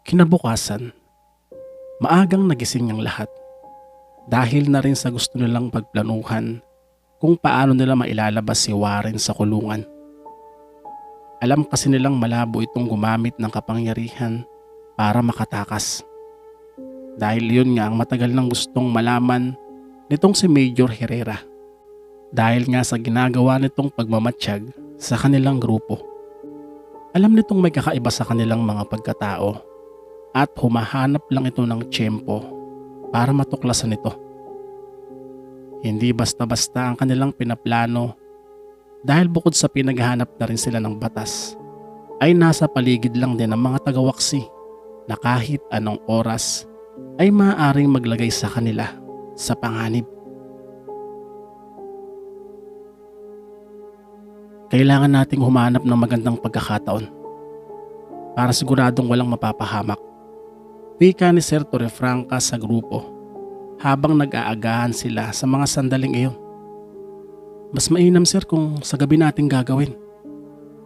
Kinabukasan, maagang nagising ang lahat dahil na rin sa gusto nilang pagplanuhan kung paano nila mailalabas si Warren sa kulungan. Alam kasi nilang malabo itong gumamit ng kapangyarihan para makatakas. Dahil yun nga ang matagal nang gustong malaman nitong si Major Herrera. Dahil nga sa ginagawa nitong pagmamatsyag sa kanilang grupo. Alam nitong may kakaiba sa kanilang mga pagkatao at humahanap lang ito ng tiyempo para matuklasan ito. Hindi basta-basta ang kanilang pinaplano dahil bukod sa pinaghahanap na rin sila ng batas, ay nasa paligid lang din ng mga tagawaksi na kahit anong oras ay maaaring maglagay sa kanila sa panganib. Kailangan nating humanap ng magandang pagkakataon para siguradong walang mapapahamak. Wika ni Sir Torrefranca sa grupo habang nag-aagahan sila sa mga sandaling iyon. Mas mainam sir kung sa gabi natin gagawin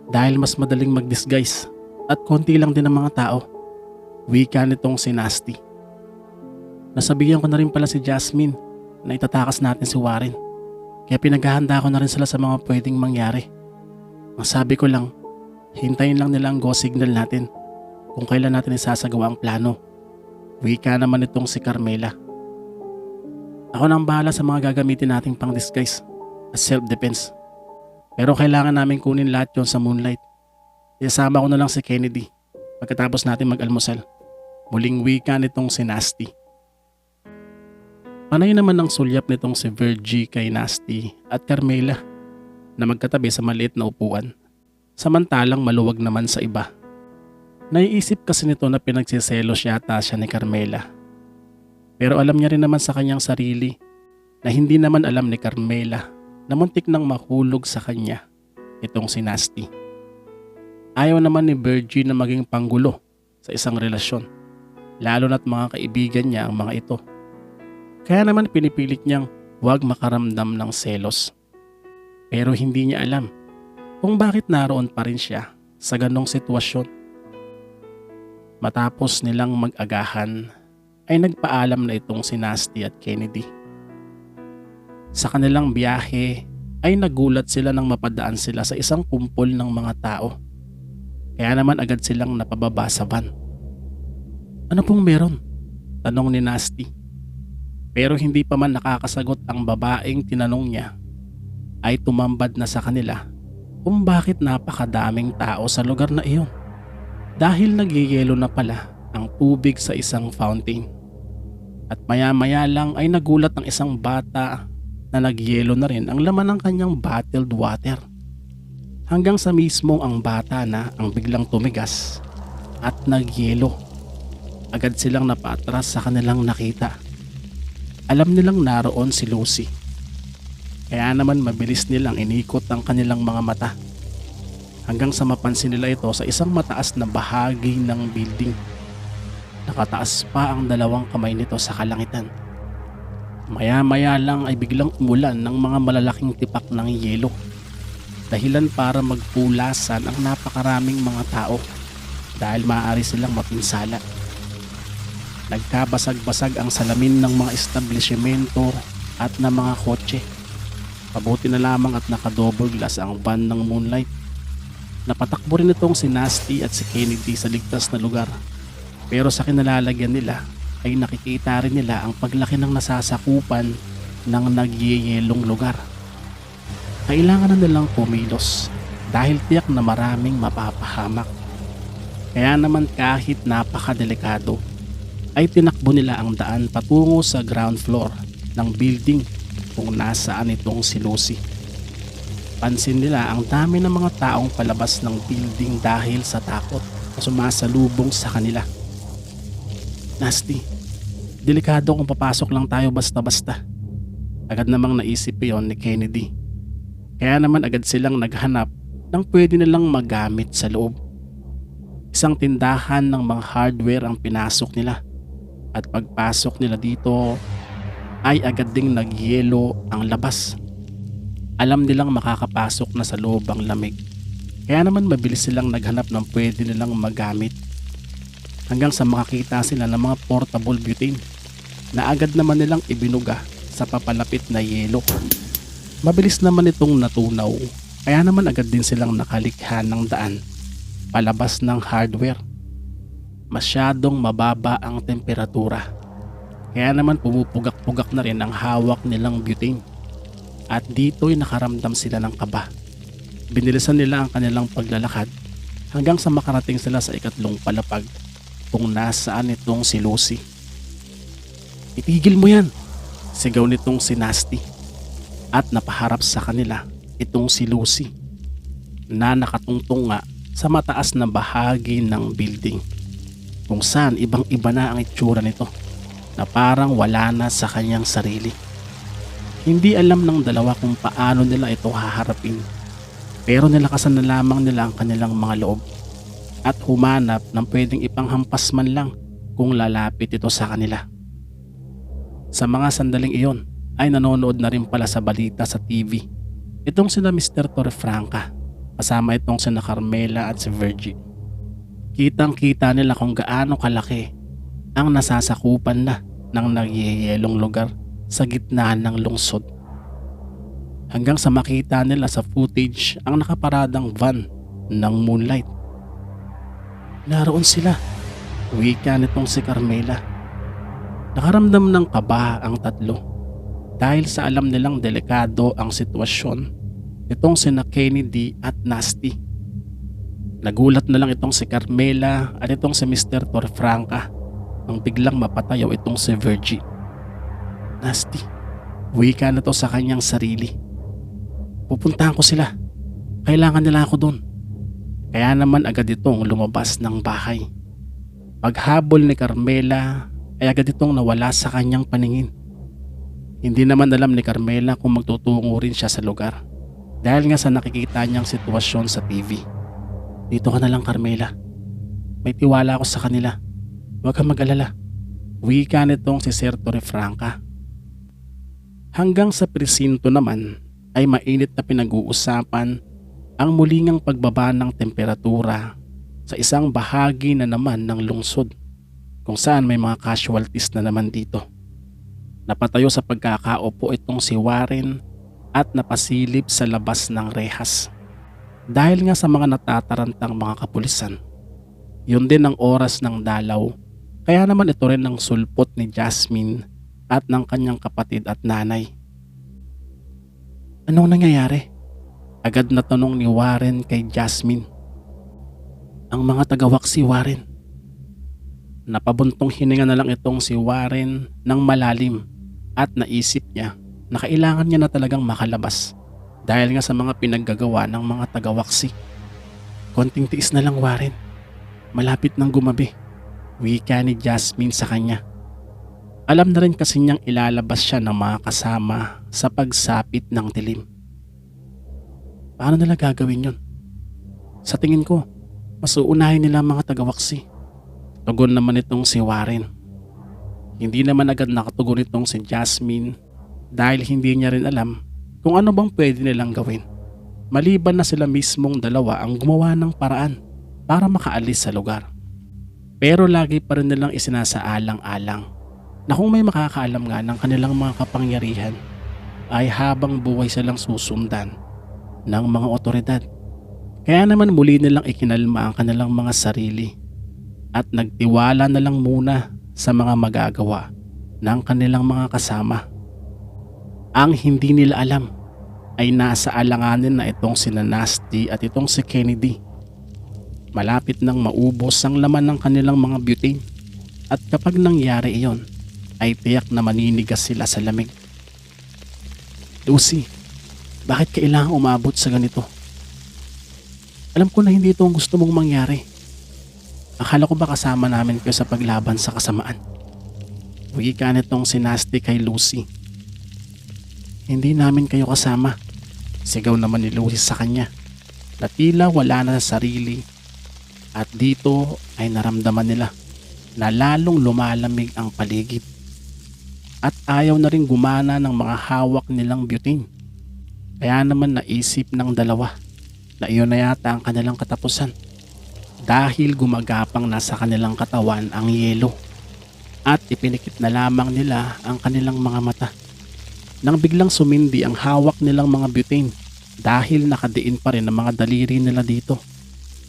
dahil mas madaling mag-disguise at konti lang din ang mga tao. Wika nitong si Nasty. Nasabihan ko na rin pala si Jasmine na itatakas natin si Warren kaya pinaghahanda ko na rin sila sa mga pwedeng mangyari. Ang sabi ko lang, hintayin lang nila ang go signal natin kung kailan natin isasagawa ang plano. Wika naman itong si Carmela. Ako nang bahala sa mga gagamitin nating pang disguise at self-defense. Pero kailangan namin kunin lahat yon sa Moonlight. Isama ko na lang si Kennedy pagkatapos natin mag-almusal. Muling wika nitong si Nasty. Panay naman ang sulyap nitong si Virgie kay Nasty at Carmela na magkatabi sa maliit na upuan. Samantalang maluwag naman sa iba. Naiisip kasi nito na pinagsiselos yata siya ni Carmela. Pero alam niya rin naman sa kanyang sarili na hindi naman alam ni Carmela na muntik nang mahulog sa kanya itong si Nasty. Ayaw naman ni Virgie na maging panggulo sa isang relasyon, lalo na't mga kaibigan niya ang mga ito. Kaya naman pinipilit niyang huwag makaramdam ng selos. Pero hindi niya alam kung bakit naroon pa rin siya sa ganong sitwasyon. Matapos nilang mag-agahan ay nagpaalam na itong si Nasty at Kennedy. Sa kanilang biyahe ay nagulat sila nang mapadaan sila sa isang kumpol ng mga tao. Kaya naman agad silang napababa sa van. Ano pong meron? Tanong ni Nasty. Pero hindi pa man nakakasagot ang babaeng tinanong niya ay tumambad na sa kanila kung bakit napakadaming tao sa lugar na iyon. Dahil nagyayelo na pala ang tubig sa isang fountain. At maya-maya lang ay nagulat ang isang bata na nagyelo na rin ang laman ng kanyang bottled water. Hanggang sa mismong ang bata na ang biglang tumigas at nagyelo. Agad silang napatras sa kanilang nakita. Alam nilang naroon si Lucy. Kaya naman mabilis nilang inikot ang kanilang mga mata. Hanggang sa mapansin nila ito sa isang mataas na bahagi ng building. Nakataas pa ang dalawang kamay nito sa kalangitan. Maya-maya lang ay biglang umulan ng mga malalaking tipak ng yelo. Dahilan para magpulasan ang napakaraming mga tao dahil maaari silang mapinsala. Nagkabasag-basag ang salamin ng mga establishmento at ng mga kotse. Pabuti na lamang at nakadouble glass ang van ng Moonlight. Napatakbo rin itong si Nasty at si Kennedy sa ligtas na lugar. Pero sa kinalalagyan nila ay nakikita rin nila ang paglaki ng nasasakupan ng nagyeyelong lugar. Kailangan na nilang kumilos dahil tiyak na maraming mapapahamak. Kaya naman kahit napakadelikado ay tinakbo nila ang daan patungo sa ground floor ng building kung nasaan itong si Lucy. Pansin nila ang dami ng mga taong palabas ng building dahil sa takot na sumasalubong sa kanila. Nasty, delikado kung papasok lang tayo basta-basta. Agad namang naisip yon ni Kennedy. Kaya naman agad silang naghanap ng pwede nilang magamit sa loob. Isang tindahan ng mga hardware ang pinasok nila. At pagpasok nila dito ay agad ding nagyelo ang labas. Alam nilang makakapasok na sa loob ang lamig. Kaya naman mabilis silang naghanap ng pwede nilang magamit. Hanggang sa makakita sila ng mga portable butane na agad naman nilang ibinuga sa papalapit na yelo. Mabilis naman itong natunaw, kaya naman agad din silang nakalikha ng daan palabas ng hardware. Masyadong mababa ang temperatura, kaya naman pumupugak-pugak na rin ang hawak nilang butane. At dito'y nakaramdam sila ng kaba. Binilisan nila ang kanilang paglalakad hanggang sa makarating sila sa ikatlong palapag kung nasaan itong si Lucy. "Itigil mo yan!" sigaw nitong si Nasty. At napaharap sa kanila itong si Lucy na nakatungtong nga sa mataas na bahagi ng building, kung saan ibang iba na ang itsura nito na parang wala na sa kanyang sarili. Hindi alam ng dalawa kung paano nila ito haharapin, pero nilakasan na lamang nila ang kanilang mga loob at humanap ng pwedeng ipanghampas man lang kung lalapit ito sa kanila. Sa mga sandaling iyon ay nanonood na rin pala sa balita sa TV itong sina Mr. Torrefranca, kasama itong sina Carmela at si Virgie. Kitang kita nila kung gaano kalaki ang nasasakupan na ng nagyeyelong lugar sa gitna ng lungsod. Hanggang sa makita nila sa footage ang nakaparadang van ng Moonlight. "Naroon sila," wika nitong si Carmela. Nakaramdam ng kaba ang tatlo dahil sa alam nilang delikado ang sitwasyon itong sina Kennedy at Nasty. Nagulat na lang itong si Carmela at itong si Mr. Torrefranca nang biglang mapatayaw itong si Virgie. "Nasty," wika na to sa kanyang sarili. "Pupuntahan ko sila. Kailangan nila ako doon." Kaya naman agad itong lumabas ng bahay. Paghabol ni Carmela ay agad itong nawala sa kanyang paningin. Hindi naman alam ni Carmela kung magtutungo rin siya sa lugar dahil nga sa nakikita niyang sitwasyon sa TV. "Dito ka na lang, Carmela. May tiwala ako sa kanila. Huwag kang mag-alala," wika nitong si Sir Torrefranca. Hanggang sa presinto naman ay mainit na pinag-uusapan ang mulingang pagbaba ng temperatura sa isang bahagi na naman ng lungsod kung saan may mga casualties na naman dito. Napatayo sa pagkakaupo itong si Warren at napasilip sa labas ng rehas. Dahil nga sa mga natatarantang mga kapulisan, yun din ang oras ng dalaw, kaya naman ito rin ang sulpot ni Jasmine at ng kanyang kapatid at nanay. "Anong nangyayari?" agad na tanong ni Warren kay Jasmine. "Ang mga tagawaksi, Warren." Napabuntong hininga na lang itong si Warren ng malalim at naisip niya na kailangan niya na talagang makalabas dahil nga sa mga pinaggagawa ng mga tagawaksi. "Konting tiis na lang, Warren. Malapit nang gumabi," wika ni Jasmine sa kanya. Alam na rin kasi niyang ilalabas siya ng mga kasama sa pagsapit ng dilim. Paano nila gagawin yun? Sa tingin ko, mas uunahin nila ang mga tagawaksi. Tugon naman itong si Warren. Hindi naman agad nakatugon itong si Jasmine dahil hindi niya rin alam kung ano bang pwede nilang gawin. Maliban na sila mismong dalawa ang gumawa ng paraan para makaalis sa lugar. Pero lagi pa rin nilang isinasaalang-alang na kung may makakaalam nga ng kanilang mga kapangyarihan ay habang buhay silang susundan ng mga otoridad. Kaya naman muli nilang ikinalma ang kanilang mga sarili at nagtiwala na lang muna sa mga magagawa ng kanilang mga kasama. Ang hindi nila alam ay nasa alanganin na itong si Nasty at itong si Kennedy. Malapit nang maubos ang laman ng kanilang mga butane at kapag nangyari iyon ay tiyak na maninigas sila sa lamig. "Lucy, bakit kailangang umabot sa ganito? Alam ko na hindi ito ang gusto mong mangyari. Akala ko ba kasama namin kayo sa paglaban sa kasamaan?" Wika nitong si Nasty kay Lucy. Hindi namin kayo kasama. Sigaw naman ni Lucy sa kanya na tila wala na sa sarili, at dito ay naramdaman nila na lalong lumalamig ang paligid at ayaw na rin gumana ng mga hawak nilang butane. Kaya naman naisip ng dalawa na iyon na yata ang kanilang katapusan dahil gumagapang na sa kanilang katawan ang yelo at ipinikit na lamang nila ang kanilang mga mata nang biglang sumindi ang hawak nilang mga butane dahil nakadiin pa rin ang mga daliri nila dito.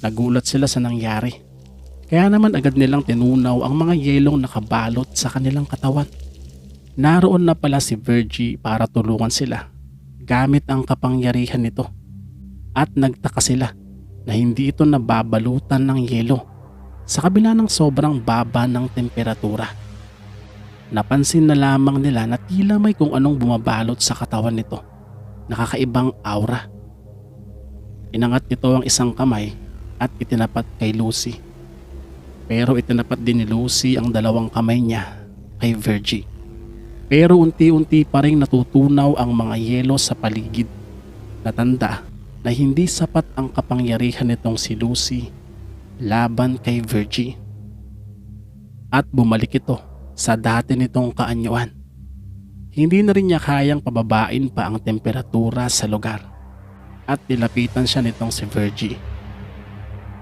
Nagulat sila sa nangyari. Kaya naman agad nilang tinunaw ang mga yelong nakabalot sa kanilang katawan. Naroon na pala si Virgie para tulungan sila gamit ang kapangyarihan nito. At nagtaka sila na hindi ito nababalutan ng yelo sa kabila ng sobrang baba ng temperatura. Napansin na lamang nila na tila may kung anong bumabalot sa katawan nito. Nakakaibang aura. Inangat nito ang isang kamay at itinapat kay Lucy. Pero itinapat din ni Lucy ang dalawang kamay niya kay Virgie. Pero unti-unti pa rin natutunaw ang mga yelo sa paligid. Natanda na hindi sapat ang kapangyarihan nitong si Lucy laban kay Virgie. At bumalik ito sa dati nitong kaanyuan. Hindi na rin niya kayang pababain pa ang temperatura sa lugar. At nilapitan siya nitong si Virgie.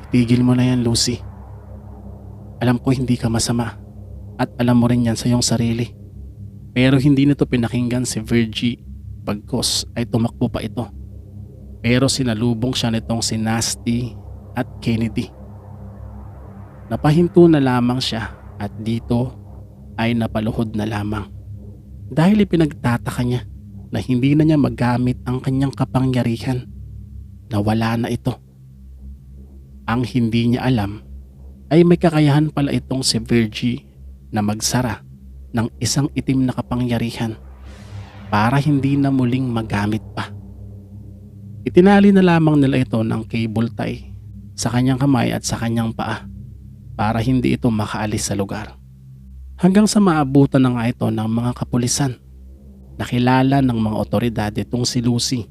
Itigil mo na yan, Lucy. Alam ko hindi ka masama at alam mo rin yan sa iyong sarili. Pero hindi nito pinakinggan si Virgie, bagkus ay tumakbo pa ito. Pero sinalubong siya nitong si Nasty at Kennedy. Napahinto na lamang siya at dito ay napaluhod na lamang. Dahil ipinagtataka niya na hindi na niya magamit ang kanyang kapangyarihan, na wala na ito. Ang hindi niya alam ay may kakayahan pala itong si Virgie na magsara ng isang itim na kapangyarihan para hindi na muling magamit pa. Itinali na lamang nila ito ng cable tie sa kanyang kamay at sa kanyang paa para hindi ito makaalis sa lugar. Hanggang sa maabutan na nga ito ng mga kapulisan. Nakilala ng mga otoridad itong si Lucy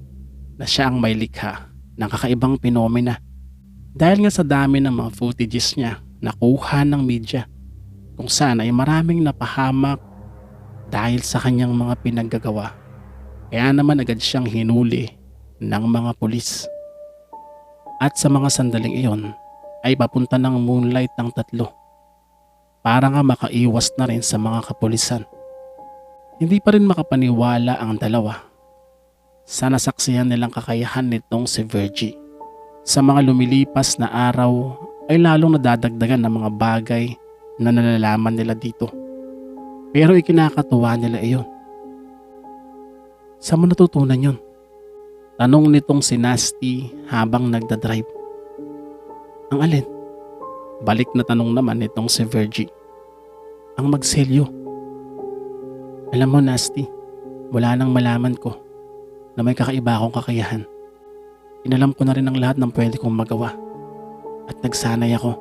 na siya ang may likha ng kakaibang pinomena dahil nga sa dami ng mga footages niya nakuha ng media kung saan ay maraming napahamak dahil sa kanyang mga pinaggagawa. Kaya naman agad siyang hinuli ng mga pulis. At sa mga sandaling iyon ay papunta ng Moonlight ang tatlo para nga makaiwas na rin sa mga kapulisan. Hindi pa rin makapaniwala ang dalawa sa nasaksihan nilang kakayahan nitong si Virgie. Sa mga lumilipas na araw ay lalong nadadagdagan ng mga bagay na nalalaman nila dito. Pero ikinakatuwa nila iyon. Saan mo natutunan yun? Tanong nitong si Nasty habang nagdadrive. Ang alin? Balik na tanong naman nitong si Virgie. Ang magselyo. Alam mo, Nasty, mula nang malaman ko na may kakaiba akong kakayahan, inalam ko na rin ang lahat ng pwede kong magawa at nagsanay ako.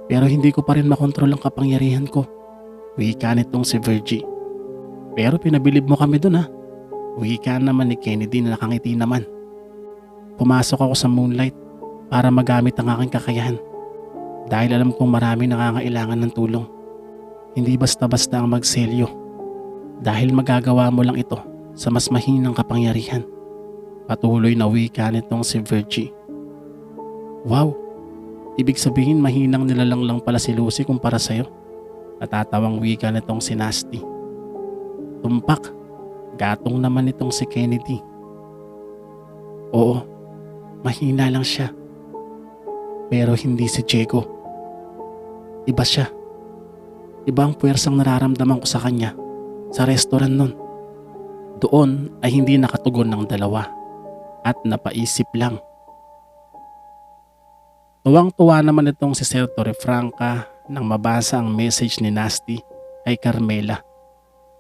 Pero hindi ko pa rin makontrol ang kapangyarihan ko. Wika nitong si Virgie. Pero pinabilib mo kami dun, ha? Wika naman ni Kennedy na nakangiti naman. Pumasok ako sa Moonlight para magamit ang aking kakayahan dahil alam kong marami nangangailangan ng tulong. Hindi basta-basta ang magselyo dahil magagawa mo lang ito sa mas mahinang kapangyarihan. Patuloy na wika nitong si Virgie. Wow! Ibig sabihin mahinang nilalang lang pala si Lucy kumpara sa'yo. Natatawang wika nitong si Nasty. Tumpak, gatong naman itong si Kennedy. Oo, mahina lang siya. Pero hindi si Diego. Iba siya. Iba ang puwersang nararamdaman ko sa kanya sa restaurant nun. Doon ay hindi nakatugon ng dalawa at napaisip lang. Tuwang-tuwa naman itong si Sir Torrefranca nang mabasa ang message ni Nasty kay Carmela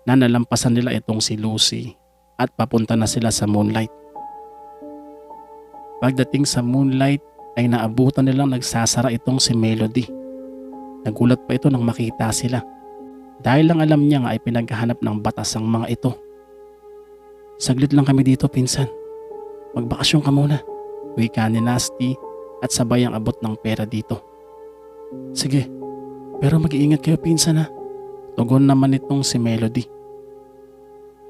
na nalampasan nila itong si Lucy at papunta na sila sa Moonlight. Pagdating sa Moonlight ay naabutan nilang nagsasara itong si Melody. Nagulat pa ito nang makita sila dahil lang alam niya nga ay pinaghahanap ng batas ang mga ito. Saglit lang kami dito, pinsan. Magbakasyon ka muna. Wika ni Nasty at sabay ang abot ng pera dito. Sige, pero mag-iingat kayo, pinsan ha. Tugon naman itong si Melody.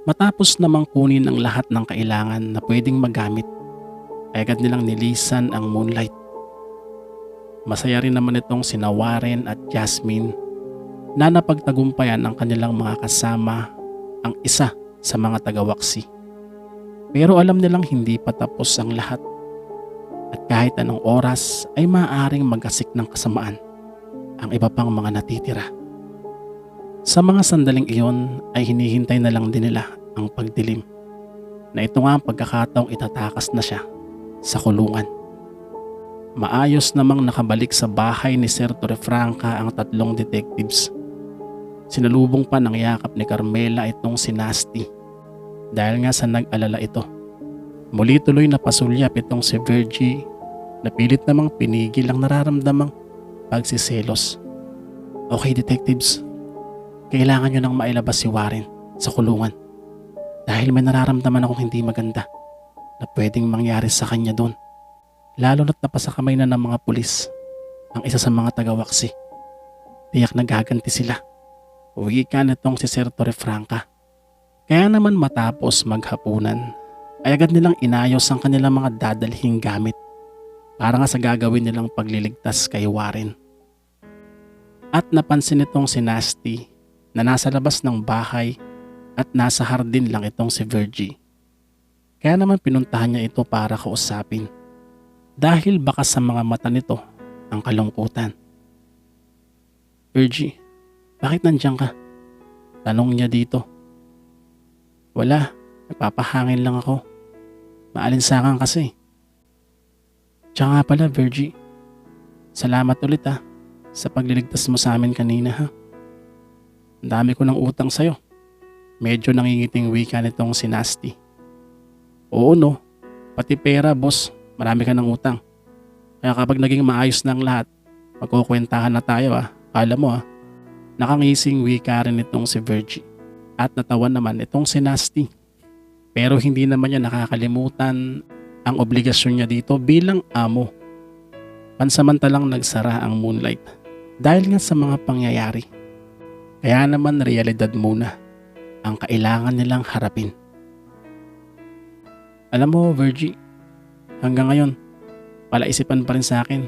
Matapos namang kunin ang lahat ng kailangan na pwedeng magamit, ay agad nilang nilisan ang Moonlight. Masaya rin naman itong sina Warren at Jasmine na napagtagumpayan ang kanilang mga kasama ang isa sa mga tagawaksi. Pero alam nilang hindi pa tapos ang lahat at kahit anong oras ay maaaring magasik ng kasamaan ang iba pang mga natitira. Sa mga sandaling iyon ay hinihintay na lang din nila ang pagdilim na ito nga ang pagkakataong itatakas na siya sa kulungan. Maayos namang nakabalik sa bahay ni Sir Torrefranca ang tatlong detectives. Sinalubong pa ng yakap ni Carmela itong si Nasty dahil nga sa nag-alala ito. Muli tuloy na pasulyap itong si Virgie na pilit namang pinigil ang nararamdamang pagsiselos. Okay, detectives. Kailangan nyo nang mailabas si Warren sa kulungan dahil may nararamdaman akong hindi maganda na pwedeng mangyari sa kanya doon. Lalo na't napasakamay na ng mga pulis ang isa sa mga tagawaksi. Tiyak na gaganti sila. Wika nitong si Sir Torrefranca. Kaya naman matapos maghapunan ay agad nilang inayos ang kanilang mga dadalhing gamit para nga sa gagawin nilang pagliligtas kay Warren. At napansin nitong si Nasty na nasa labas ng bahay at nasa hardin lang itong si Virgie. Kaya naman pinuntahan niya ito para kausapin dahil baka sa mga mata nito ang kalungkutan. Virgie, bakit nandiyan ka? Tanong niya dito. Wala, napapahangin lang ako. Maalinsangan kasi. Tsaka nga pala, Virgie, salamat ulit sa pagliligtas mo sa amin kanina ha. Ang dami ko ng utang sa'yo. Medyo nangingiting wika nitong si Nasty. Oo no, pati pera boss, marami ka ng utang. Kaya kapag naging maayos na ang lahat, magkukwentahan na tayo Kala mo Nakangising wika rin itong si Virgie. At natawan naman itong si Nasty. Pero hindi naman niya nakakalimutan ang obligasyon niya dito bilang amo. Pansamantalang nagsara ang Moonlight dahil nga sa mga pangyayari. Kaya naman realidad muna ang kailangan nilang harapin. Alam mo Virgie, hanggang ngayon palaisipan pa rin sa akin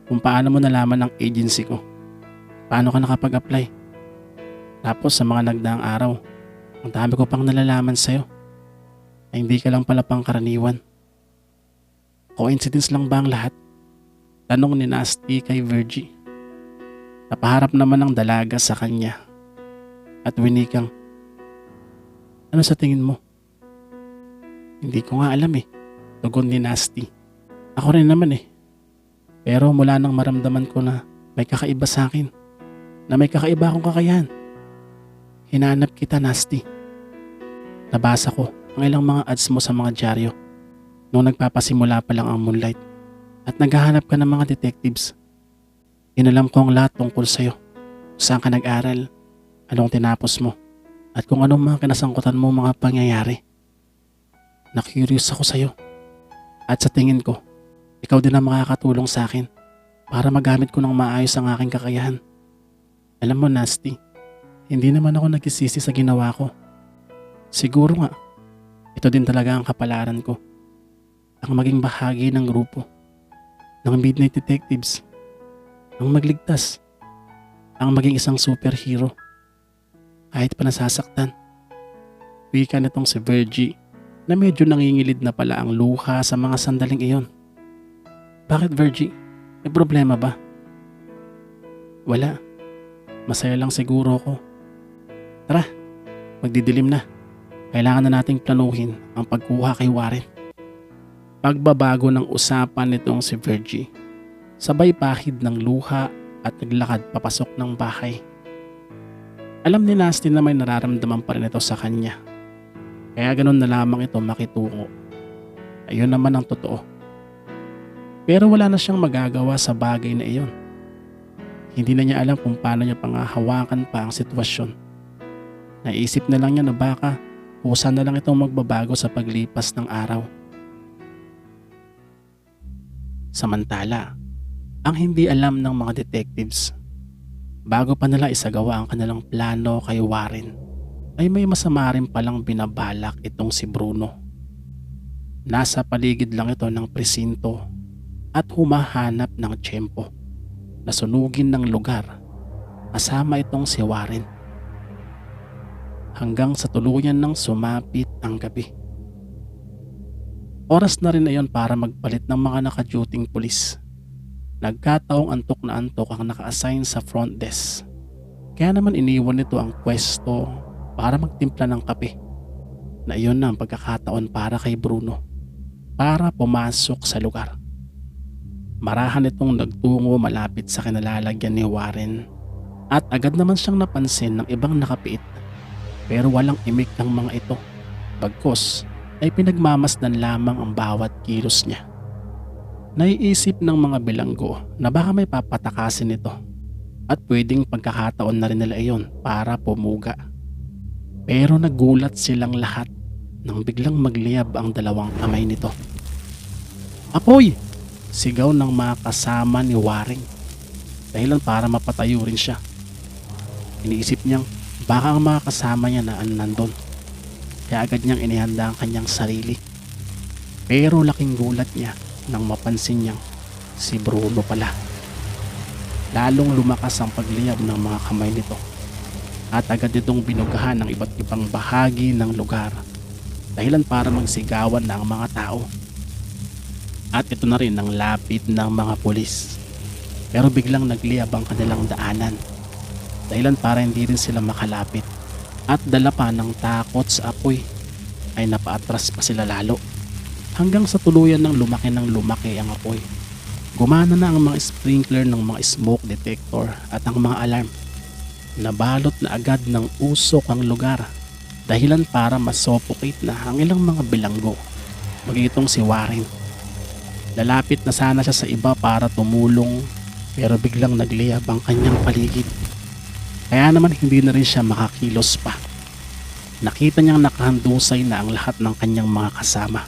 kung paano mo nalaman ang agency ko. Paano ka nakapag-apply? Tapos sa mga nagdaang araw, ang dami ko pang nalalaman sa'yo na hindi ka lang pala pangkaraniwan. Coincidence lang ba ang lahat? Tanong ni Nasty kay Virgie. Napaharap naman ng dalaga sa kanya at winikang, ano sa tingin mo? Hindi ko nga alam tugon ni Nasty. Ako rin naman Pero mula nang maramdaman ko na may kakaiba sa akin, na may kakaiba akong kakayahan, hinanap kita Nasty. Nabasa ko ang ilang mga ads mo sa mga dyaryo nung nagpapasimula pa lang ang Moonlight at naghahanap ka ng mga detectives. Inalam ko ang lahat tungkol sa'yo, saan ka nag-aral, anong tinapos mo, at kung anong mga kinasangkutan mo mga pangyayari. Na-curious ako sa'yo at sa tingin ko, ikaw din ang makakatulong sa akin para magamit ko ng maayos ang aking kakayahan. Alam mo Nasty, hindi naman ako nagsisisi sa ginawa ko. Siguro nga, ito din talaga ang kapalaran ko. Ang maging bahagi ng grupo, ng Midnight Detectives, ang magligtas, ang maging isang superhero. Kahit pa nasasaktan. Wika nitong si Virgie na medyo nangingilid na pala ang luha sa mga sandaling iyon. Bakit Virgie? May problema ba? Wala. Masaya lang siguro ako. Tara, magdidilim na. Kailangan na nating planuhin ang pagkuha kay Warren. Pagbabago ng usapan nitong si Virgie, sabay pahid ng luha at naglakad papasok ng bahay. Alam ni Nasty na may nararamdaman pa rin ito sa kanya. Kaya ganun na lamang ito makitungo. Ayun naman ang totoo. Pero wala na siyang magagawa sa bagay na iyon. Hindi na niya alam kung paano niya pangahawakan pa ang sitwasyon. Naisip na lang niya na baka Kusa na lang itong magbabago sa paglipas ng araw. Samantala, ang hindi alam ng mga detectives, bago pa nila isagawa ang kanilang plano kay Warren, ay may masama rin palang binabalak itong si Bruno. Nasa paligid lang ito ng presinto at humahanap ng tiyempo na sunugin ng lugar kasama itong si Warren. Hanggang sa tuluyan ng sumapit ang gabi. Oras na rin na iyon para magpalit ng mga naka-duting pulis. Nagkataong antok na antok ang naka-assign sa front desk. Kaya naman iniwan nito ang pwesto para magtimpla ng kape. Na iyon na ang pagkakataon para kay Bruno para pumasok sa lugar. Marahan itong nagtungo malapit sa kinalalagyan ni Warren at agad naman siyang napansin ng ibang nakapiit. Pero walang imik ang mga ito. Bagkus ay pinagmamasdan lamang ang bawat kilos niya. Naiisip ng mga bilanggo na baka may papatakasin ito at pwedeng pagkakataon na rin nila iyon para pumuga. Pero nagulat silang lahat nang biglang magliyab ang dalawang kamay nito. "Apoy!" sigaw ng mga kasama ni Warren, dahilan para mapatayo rin siya. Iniisip niyang baka ang mga kasama niya na nandun, kaya agad niyang inihanda ang kanyang sarili. Pero laking gulat niya nang mapansin niyang si Bruno pala. Lalong lumakas ang pagliyab ng mga kamay nito at agad itong binugahan ng iba't ibang bahagi ng lugar, dahilan para magsigawan na ang mga tao. At ito na rin ang lapit ng mga pulis. Pero biglang nagliyab ang kanilang daanan, dahilan para hindi rin sila makalapit. At dala pa ng takot sa apoy ay napaatras pa sila lalo. Hanggang sa tuluyan ng lumaki ang apoy. Gumana na ang mga sprinkler ng mga smoke detector at ang mga alarm. Nabalot na agad ng usok ang lugar, dahilan para masuffocate na ang ilang mga bilanggo, magiging si Warren. Lalapit na sana siya sa iba para tumulong, pero biglang nagliyab ang kanyang paligid. Kaya naman hindi na rin siya makakilos pa. Nakita niyang nakahandusay na ang lahat ng kanyang mga kasama.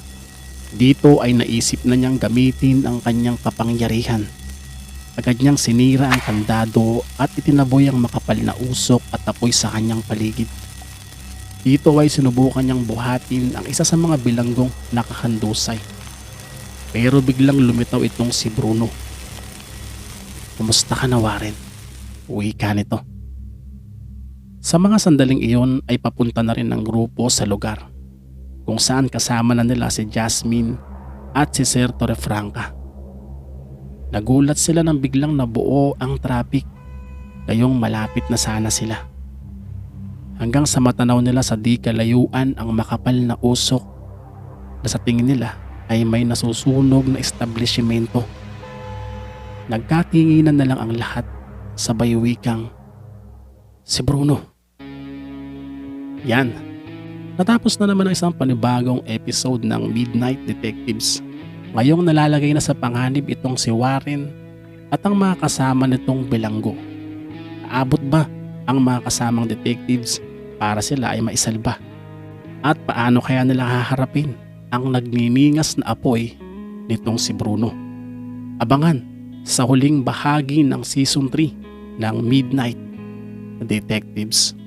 Dito ay naisip na niyang gamitin ang kanyang kapangyarihan. Agad niyang sinira ang kandado at itinaboy ang makapal na usok at apoy sa kanyang paligid. Dito ay sinubukan niyang buhatin ang isa sa mga bilanggong nakahandusay. Pero biglang lumitaw itong si Bruno. "Kumusta ka na, Warren?" Uwi ka nito. Sa mga sandaling iyon ay papunta na rin ang grupo sa lugar, kung saan kasama na nila si Jasmine at si Sir Torrefranca. Nagulat sila nang biglang nabuo ang traffic, gayong malapit na sana sila. Hanggang sa matanaw nila sa di kalayuan ang makapal na usok na sa tingin nila ay may nasusunog na establishmento. Nagkatinginan na lang ang lahat, sabay wikang, "Si Bruno." Yan. Natapos na naman ang isang panibagong episode ng Midnight Detectives. Ngayong nalalagay na sa panganib itong si Warren at ang mga kasama nitong bilanggo. Aabot ba ang mga kasamang detectives para sila ay maisalba? At paano kaya nila haharapin ang nagniningas na apoy nitong si Bruno? Abangan sa huling bahagi ng Season 3 ng Midnight Detectives.